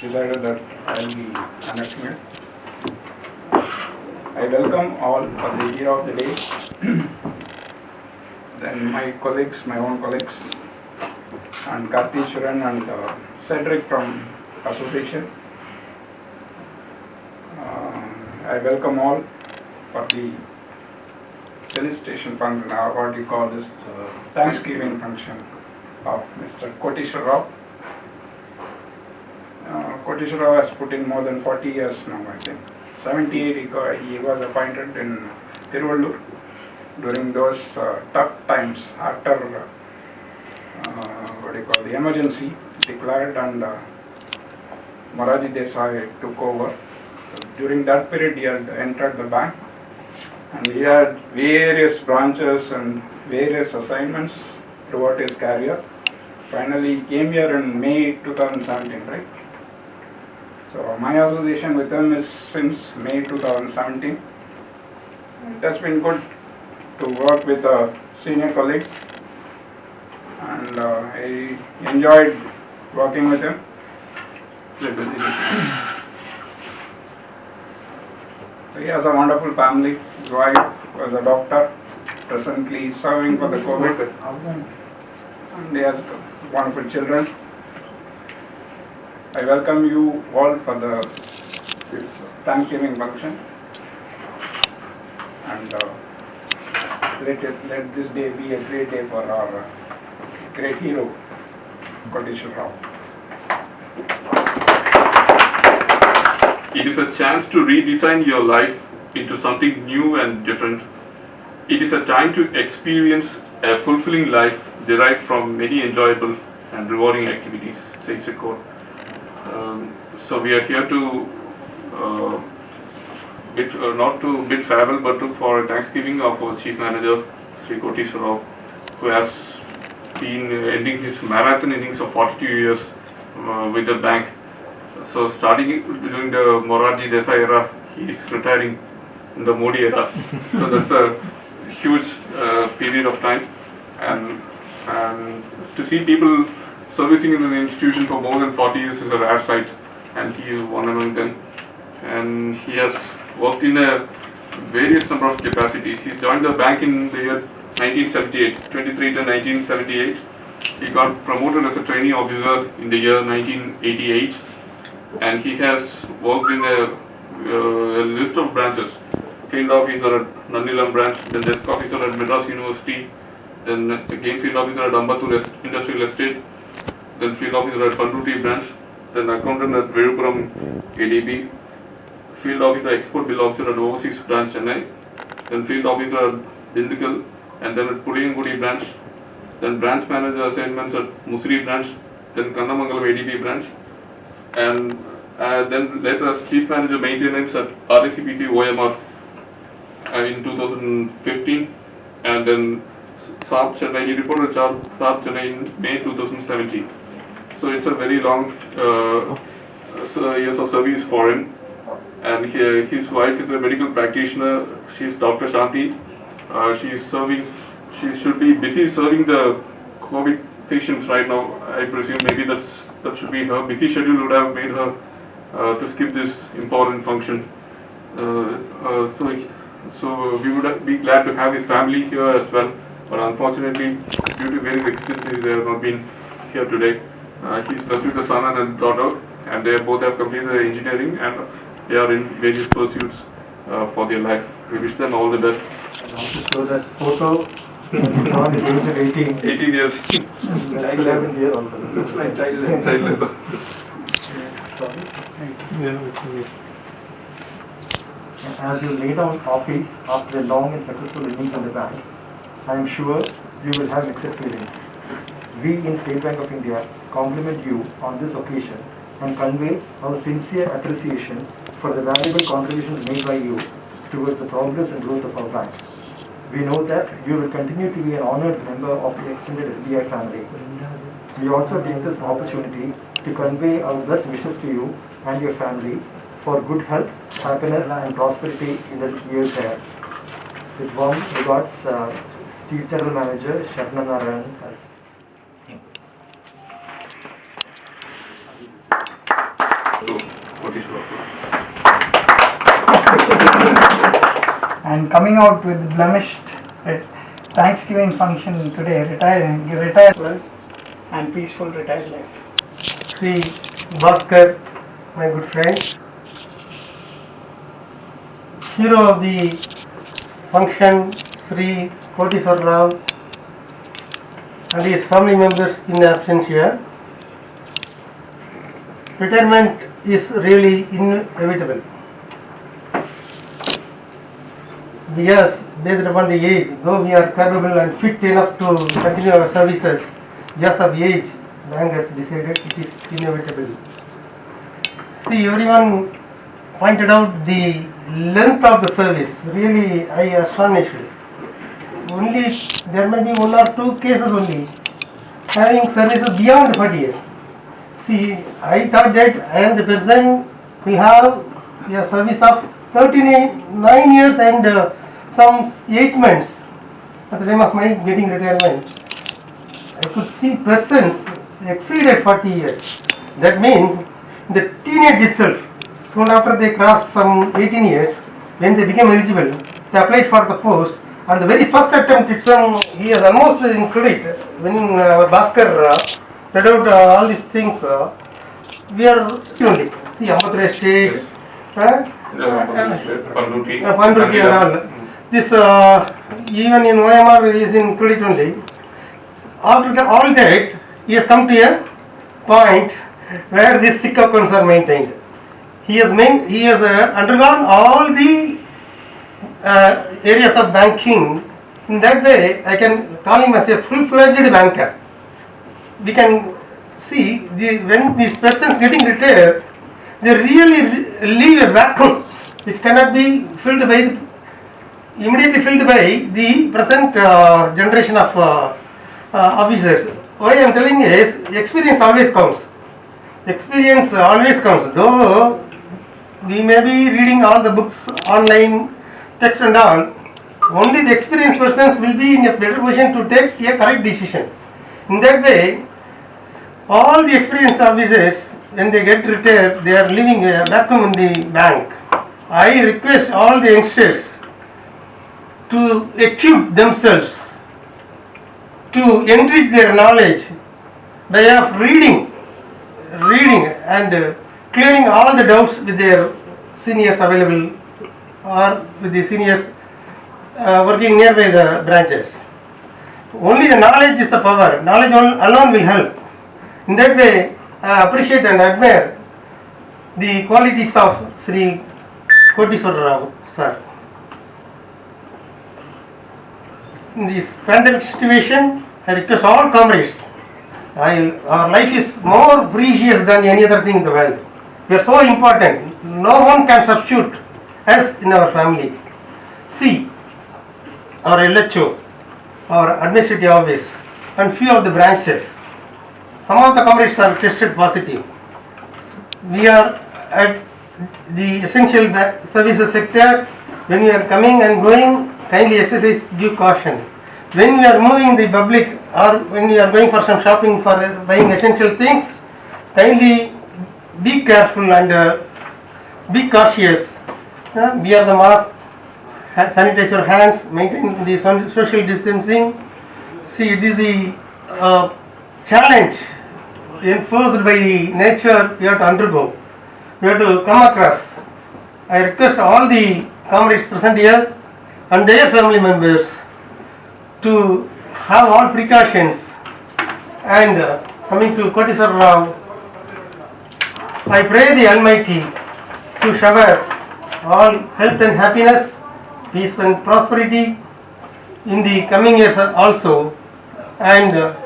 decided that I'll be conducting it. I welcome all for the year of the day. Then my colleagues, my own colleagues, and Kartishwaran and Cedric from association. I welcome all for the felicitation function, or what you call this Thanksgiving function of Mr. Koteshwar Rao. Koteshwar Rao has put in more than 40 years now, I think. 78 he was appointed in Tiruvallur during those tough times after what do you call the emergency declared, and Moraji Desai took over. So during that period he had entered the bank, and he had various branches and various assignments throughout his career. Finally he came here in May 2017, right? So my association with him is since May 2017. It has been good to work with a senior colleague, and I enjoyed working with him. So he has a wonderful family. His wife was a doctor, presently serving for the COVID, and he has wonderful children. I welcome you all for the Thanksgiving function, and let this day be a great day for our great hero, Koteshwar Rao. It is a chance to redesign your life into something new and different. It is a time to experience a fulfilling life derived from many enjoyable and rewarding activities, says the quote. So we are here to not to bid farewell, but for a Thanksgiving of our Chief Manager, Sri Koteshwar Rao, who has been ending his marathon innings of 42 years with the bank. So starting during the Moraji Desai era, he is retiring in the Modi era. So that's a huge period of time, and to see people servicing in an institution for more than 40 years is a rare sight, and he is one among them. And he has worked in a various number of capacities. He joined the bank in the year 1978, 23 to 1978. He got promoted as a trainee officer in the year 1988, and he has worked in a list of branches. Field officer at Nannilam branch, then desk officer at Madras University, then again field officer at Ambattur Industrial Estate, then field officer at Panruti branch, then accountant at Virupuram ADB, field officer export bill officer at overseas branch Chennai, then field officer at Dindigul, and then at Puliyangudi branch, then branch manager assignments at Musri branch, then Kannamangalam ADB branch, and then later as chief manager maintenance at RACPC OMR in 2015, and then South Chennai, he reported South Chennai in May 2017. So it's a very long years of service for him. And his wife is a medical practitioner. She's Dr. Shanti. She is serving. She should be busy serving the COVID patients right now. I presume maybe that should be her busy schedule would have made her to skip this important function. So we would be glad to have his family here as well. But unfortunately, due to various exigencies, they have not been here today. He's blessed with a son and a daughter, and they both have completed their engineering, and they are in various pursuits for their life. We wish them all the best. And also show that photo it's on the age of 18. 18 years. Child labor here also. Looks like child labor. Sorry. As you lay down office after a long and successful innings on the bank, I am sure you will have mixed feelings. We in State Bank of India compliment you on this occasion and convey our sincere appreciation for the valuable contributions made by you towards the progress and growth of our bank. We know that you will continue to be an honored member of the extended SBI family. We also take this opportunity to convey our best wishes to you and your family for good health, happiness and prosperity in the years ahead. With warm regards, Chief General Manager Sharna Narayan has coming out with blemished Thanksgiving function today, retired well and peaceful retired life. Sri Bhaskar, my good friend, hero of the function, Sri Koteswar Rao, and his family members in absentia. Retirement is really inevitable. Yes, based upon the age, though we are capable and fit enough to continue our services, just of age, bank has decided it is inevitable. See, everyone pointed out the length of the service. Really, I astonished. Only there may be 1 or 2 cases only having services beyond 40 years. See, I thought that I am the person we have a service of 39 years and some 8 months at the time of my getting retirement. I could see persons exceeded 40 years. That means the teenage itself, soon after they crossed some 18 years, when they became eligible, they applied for the post. On the very first attempt itself, he is almost in credit. When Bhaskar read out all these things, we are only. See, Ambathura State, Panduti and all. This even in OMR is in credit only. After all that, he has come to a point where these sick accounts are maintained. He has undergone all the areas of banking. In that way, I can call him as a full-fledged banker. We can see when these persons getting retired, they really leave a vacuum which cannot be immediately filled by the present generation of officers. What I am telling is, experience always counts. Experience always counts. Though we may be reading all the books online, text and all, only the experienced persons will be in a better position to take a correct decision. In that way, all the experienced officers, when they get retired, they are leaving a vacuum in the bank. I request all the youngsters to equip themselves, to enrich their knowledge by of reading and clearing all the doubts with their seniors available or with the seniors working nearby the branches. Only the knowledge is the power. Knowledge alone will help. In that way, I appreciate and admire the qualities of Sri Koteswar Rao, sir. In this pandemic situation, I request all comrades, our life is more precious than any other thing in the world. We are so important. No one can substitute us in our family. See, our LHO, our administrative office, and few of the branches, some of the comrades are tested positive. We are at the essential services sector. When we are coming and going, kindly exercise due caution. When we are moving the public or when we are going for some shopping for buying essential things, kindly be careful and be cautious. Wear the mask, sanitize your hands, maintain the social distancing. See, it is the challenge enforced by nature we have to undergo. We have to come across. I request all the comrades present here and their family members to have all precautions. And coming to Koteswar Rao, I pray the Almighty to shower all health and happiness, peace and prosperity in the coming years also. And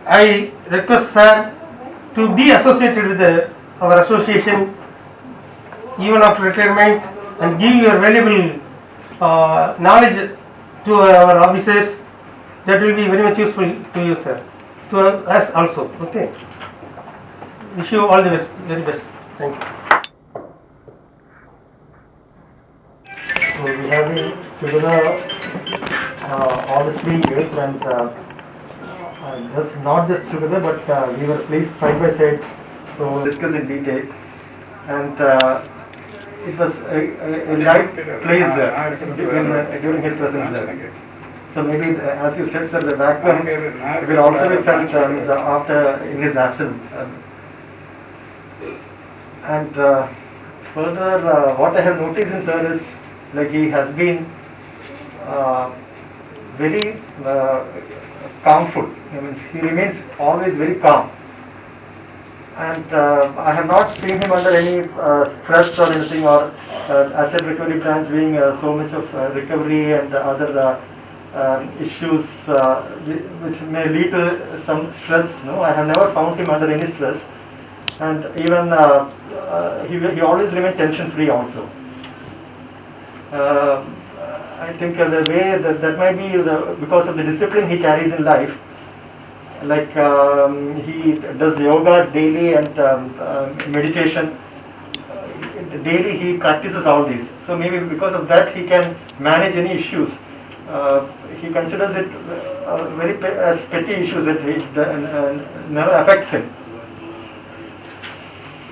I request sir to be associated with our association even after retirement and give your valuable knowledge to our officers. That will be very much useful to you, sir, to us also. Okay. Wish you all the best, very best. Thank you. So we have been together all the 3 years and not just together, but we were placed side by side, so discuss in detail. And it was a light placed there during his presence there. So maybe, as you said, sir, the vacuum will also be felt after in his absence. And further, what I have noticed in sir is like he has been very calmful. I mean, he remains always very calm. And I have not seen him under any stress or anything, or asset recovery branch being so much of recovery and other issues which may lead to some stress. No, I have never found him under any stress, and even he always remained tension free also. I think the way that might be because of the discipline he carries in life. Like he does yoga daily and meditation daily. He practices all these. So maybe because of that he can manage any issues. He considers it very as petty issues that never affects him.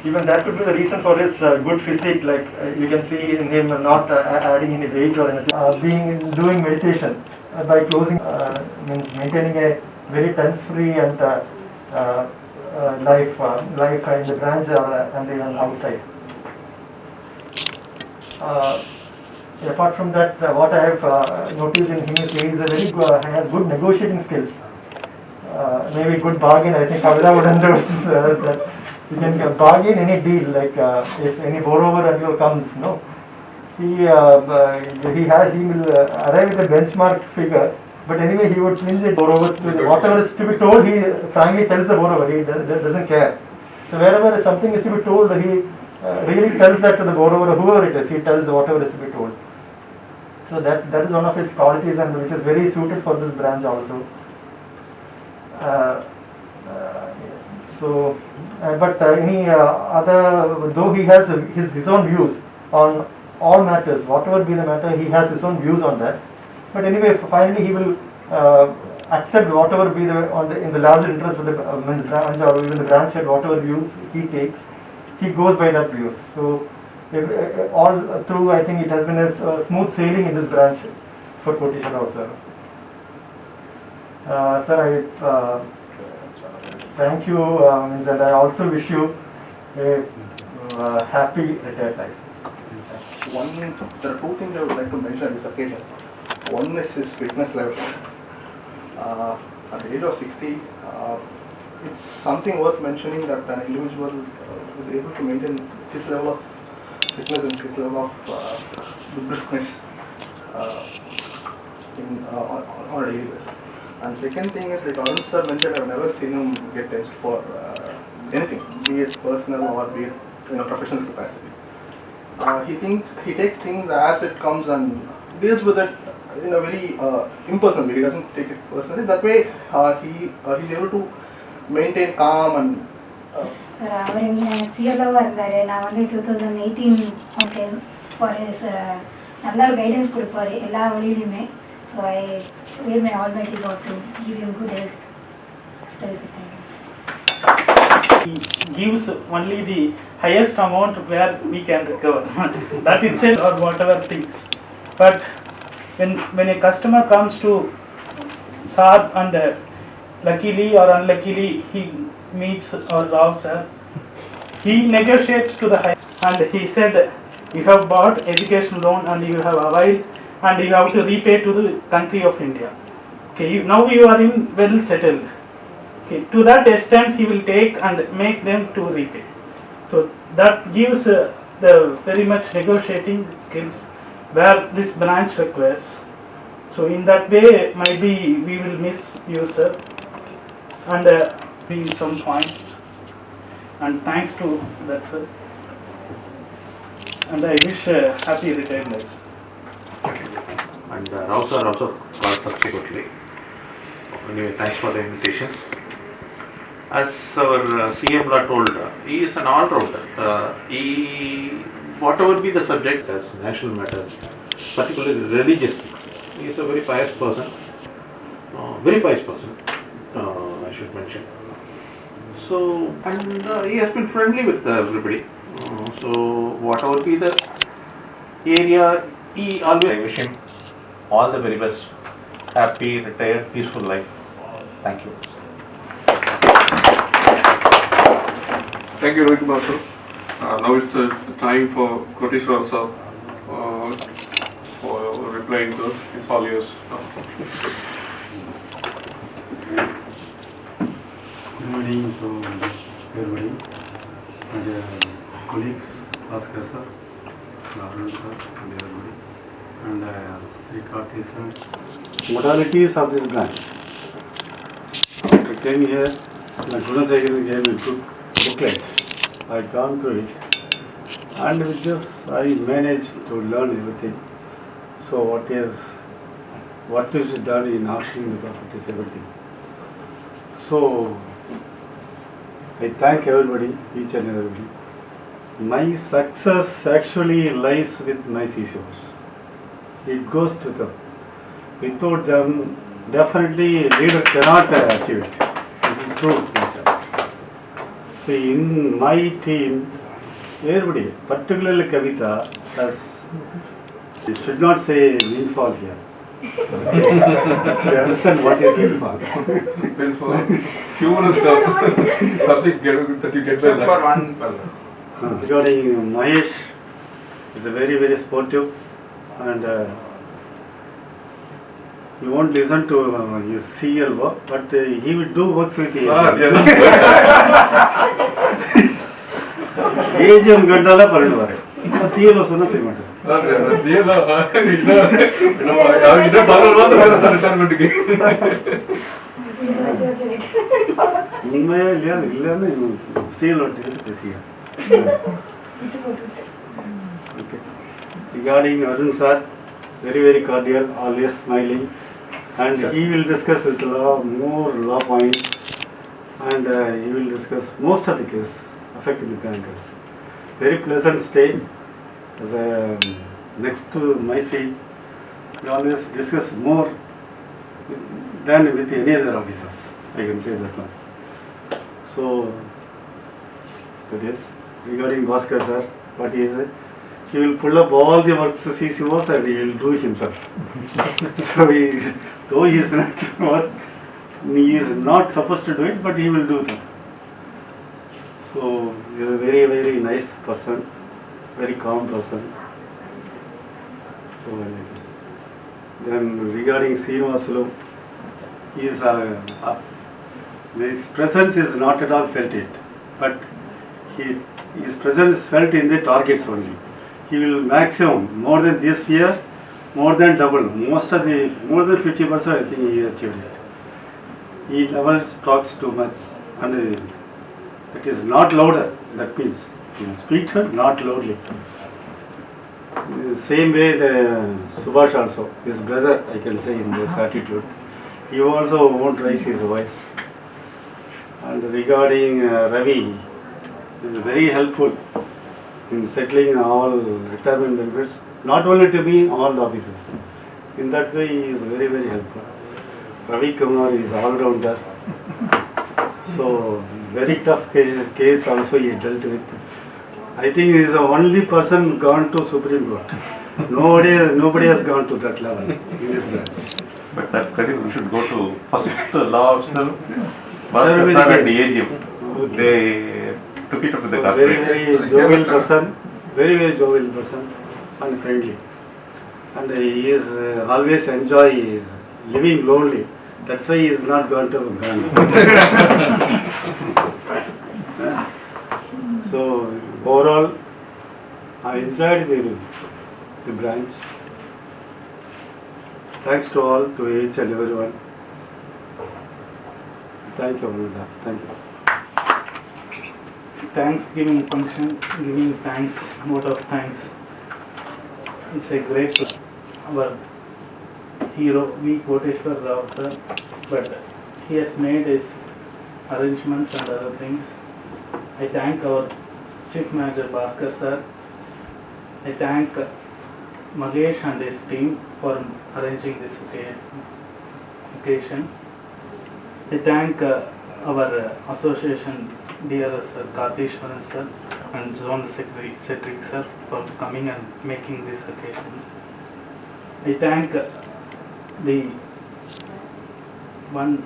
Even that could be the reason for his good physique. Like you can see in him not adding any weight or anything. Doing meditation by closing means maintaining a very tense-free and life in the branch and even outside. Apart from that, what I have noticed in him is he is a very has good negotiating skills. Maybe good bargain. I think Kavita would understand that you can bargain any deal. Like if any borrower and you comes, no, he will arrive with a benchmark figure. But anyway, he would change the borrowers to whatever is to be told. He frankly tells the borrower. He doesn't care. So wherever something is to be told, he really tells that to the borrower, whoever it is. He tells whatever is to be told. So that is one of his qualities, and which is very suited for this branch also. But any other, though he has his own views on all matters, whatever be the matter, he has his own views on that. But anyway, finally he will accept whatever be in the larger interest of the branch or even the branch head, whatever views he takes, he goes by that views. So all through, I think it has been a smooth sailing in this branch for Koteshwar Rao sir. Sir, I thank you, and I also wish you a happy retired life. There are two things I would like to mention on this occasion. One is his fitness levels. At the age of 60, it's something worth mentioning that an individual is able to maintain his level of fitness and his level of the briskness on a daily basis. And second thing is, like Arun sir mentioned, I've never seen him get tensed for anything, be it personal or be it professional capacity. He takes things as it comes and deals with it in a very impersonal way. He doesn't take it personally. That way, he's able to maintain calm and. அவர் இங்கே சிஎல்ஓவாக இருந்தார். நான் வந்து 2018 for his நல்ல ஒரு guidance கொடுப்பாரு எல்லா வழியிலையுமே. So I real my almighty God to give him good health. He gives only the highest amount where we can recover. That itself or whatever things. But when a customer comes to Saad and luckily or unluckily he meets our Rao sir, he negotiates to the high, and he said you have bought education loan and you have availed and you have to repay to the country of India. Okay, now you are in well settled. Okay, to that extent he will take and make them to repay. So that gives the very much negotiating skills where this branch requires. So in that way maybe we will miss you sir, and be some point, and thanks to that sir, and I wish happy retirement. And Rao sir also called subsequently. Anyway, thanks for the invitations. As our CM told, he is an all-rounder. Whatever be the subject as national matters, particularly religious things, he is a very pious person. I should mention. So, and he has been friendly with everybody. So, whatever be the area, he always, I wish him all the very best, happy, retired, peaceful life. Thank you. Thank you, Rohit Kumar sir. Now it's time for Koteshwar sir for replying to us. It's all yours. Good morning to everybody, and colleagues, Bhaskar sir, Arun sir, and everybody, and Sri Karthi sir. Modalities of this branch. I came here, my Gunasekara gave me good booklet. I had gone through it, and with this I managed to learn everything. So what is done in auctioning the properties, everything. So I thank everybody, each and everybody. My success actually lies with my CCOs. It goes to them. Without them, definitely leader cannot achieve it. This is true. So in my team, everybody, particularly Kavita, has, you should not say windfall here. She understands what is windfall. Humorous stuff. Something that you get Except by for luck. one fellow. Regarding Mahesh, is a very, very sportive, and he won't listen to his CL work, but he will do works with the AGM ಗಂಟೆಲ್ಲ ಪರಿಣಾರೆ CL ಸುನ್ನ ಸೇ ಮಾಡ್ತಾರೆ ಉண்மையா இல்லைன்னா CL ஒட்டிட்டு பேசியா. Okay. Regarding Arun sir, very, very cordial, always smiling, and he will discuss with more law points, and he will discuss most of the case affecting the bankers. Very pleasant stay. As next to my seat, we always discuss more than with any other officers. I can say that one. So, that is regarding Bhaskar sir, what he is. He will pull up all the works CCOs and he will do it himself. So though he is not supposed to do it, but he will do that. So he is a very, very nice person, very calm person. So then regarding Srinivasulu, his presence is not at all felt yet, but his presence is felt in the targets only. He will maximum, more than this year, more than double, more than 50% I think he achieved it. He never talks too much, and it is not louder, that means he will speak to not loudly. Same way the Subhash also, his brother, I can say in this attitude, he also won't raise his voice. And regarding Ravi, he is very helpful in settling all retirement benefits, not only to me, all the officers. In that way, he is very, very helpful. Ravi Kumar is all-rounder. So, very tough case also he dealt with. I think he is the only person gone to Supreme Court. Nobody has gone to that level in this branch. But that credit we should go to first law officer, Bhaskar sir and the AGM. They took it up with the Very, corporate. very jovial person, very, very jovial person, and friendly. And he is always enjoy living lonely. That's why he is not gone to Ghana. So overall, I enjoyed the branch. Thanks to all, to each and everyone. Thank you, Amanda. Thank you. Thanksgiving function, giving thanks, vote of thanks. It's a great, our hero, V. Koteshwar Rao sir, but he has made his arrangements and other things. I thank our Chief Manager Bhaskar sir. I thank Mahesh and his team for arranging this occasion. I thank our association dear Sir Kartheshwaran sir and Zone Secretary Cedric sir for coming and making this occasion. I thank the one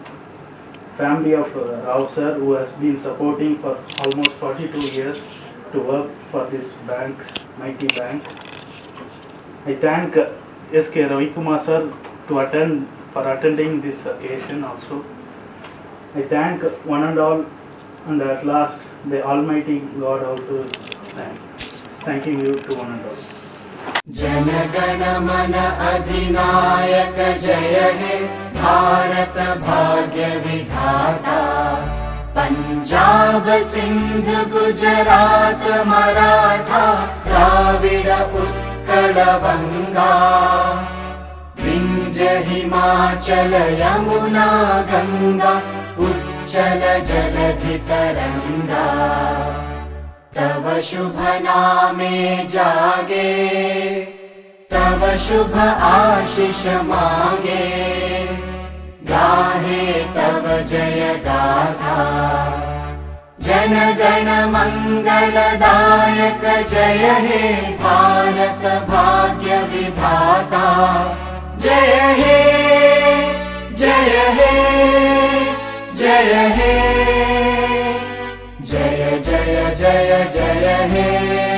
family of Rao sir who has been supporting for almost 42 years to work for this bank, mighty bank. I thank S.K. Ravikumar sir to attending this occasion also. I thank one and all, and at last the Almighty God also thanking you to one and all. जनगण मन अधिनायक जय हे भारत भाग्य विधाता पंजाब सिंध गुजरात मराठा द्राविड उत्कल बंगा विंध्य हिमाचल यमुना गंगा उच्चल जलधि तरंगा तव शुभ नामे जागे तव शुभ आशीष मांगे गाहे तव जय गाथा जन गण मंगलदायक जय हे भारत भाग्य विधाता जय हे जय हे जय हे जय जय जय जय हे।